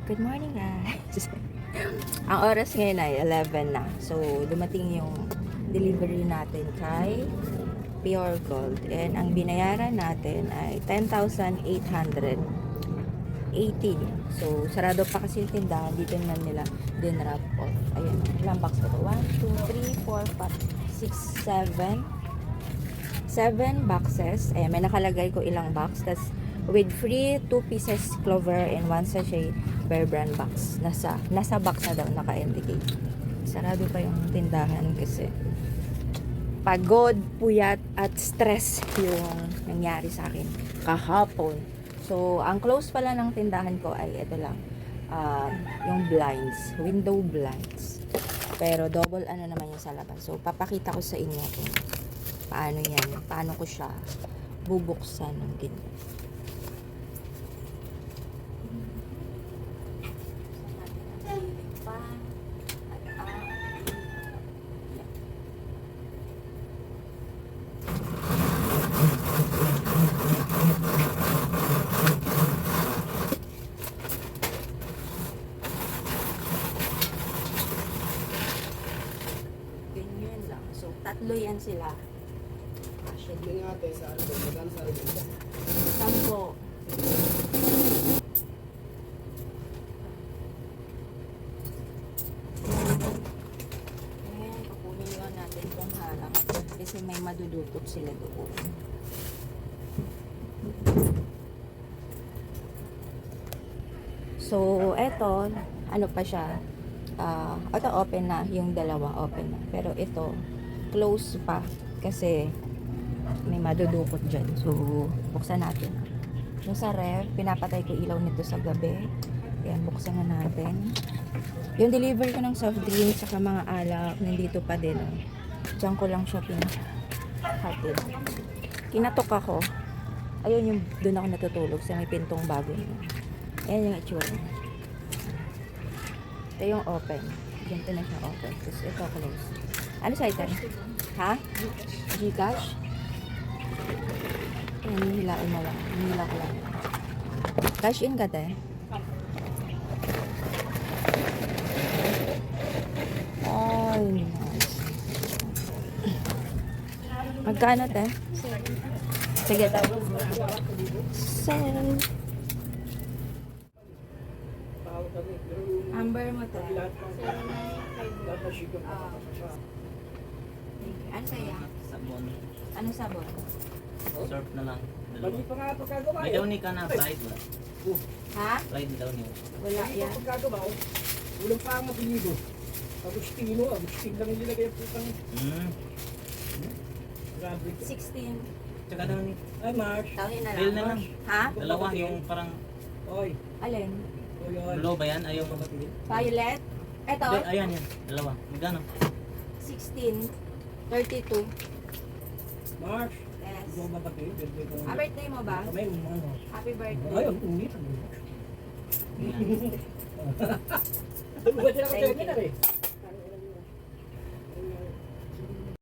Good morning guys! Ang oras ngayon ay 11 na. So, dumating yung delivery natin kay Pure Gold. And ang binayaran natin ay 10,818. So, sarado pa kasi yung tindahan. Dito na nila din-wrap off. Ayan. Ilang box ko to? 1, 2, 3, 4, 5, 6, 7 boxes. Ayan, may nakalagay ko ilang box. That's with free 2 pieces clover and 1 sachet Bear Brand box. Nasa box na daw naka-indicate. Sarado pa yung tindahan kasi pagod, puyat at stress yung nangyari sa akin kahapon. So, ang close pala ng tindahan ko ay ito lang. Yung blinds, window blinds. Pero double ano naman yung sa labas. So, papakita ko sa inyo kung paano yan, paano ko siya bubuksan ng ganyan. Ganyan lang. So, tatlo yan sila. Hindi nga tayo sa ano, magkano sa ano. 10. Ayan, kukunin lang natin itong harang kasi may madudutot sila doon. So, eto, ano pa siya, ito open na, yung dalawa open na. Pero ito, close pa kasi may madudukot dyan. So, buksan natin. Yung sa ref, pinapatay ko ilaw nito sa gabi. Ayan, buksan na natin. Yung delivery ko ng soft drink saka mga alak, nandito pa din. Diyan ko lang siya pinakatid. Kinatok ako. Ayun yung doon ako natutulog sa may pintong bago yun. Ayan yung itsura. Ito yung open. Ganito na siya open. Tapos ito close. Ano sa item? Ha? Gcash? Ayan, nihilain na lang. Nihila ko lang. Cash in ka, te? Ay, nice. Magkano, te? Sige, te. Sell. Amber mo, te. Ano sa'yo? Sabon. Ano sabon? Surf na lang. Bali pa nga pagkagawa. May daw ni ka na fried wala. Ha? Fried daw niya. Wala Bali yan. pa pagkagawa. Ulang pa ang apelido. Agustino lang nilagay ang putang. Grabe. 16. Tsaka daw ni. Ay, Marsh. Tawin na Real na lang. lang. Ha? Dalawa yung parang Oy. Alin? Oy, oy. blue ba yan? Ayaw mo. Violet? Ito? Hindi, ayan yan. Dalawa. Magkano? 16. 32. Marsh. Yes. Ikaw ba pati? Ah, birthday mo ba? May ano. Happy birthday. Ay, ang unit. Yan. Ano ba sila Thank kasi you. eh?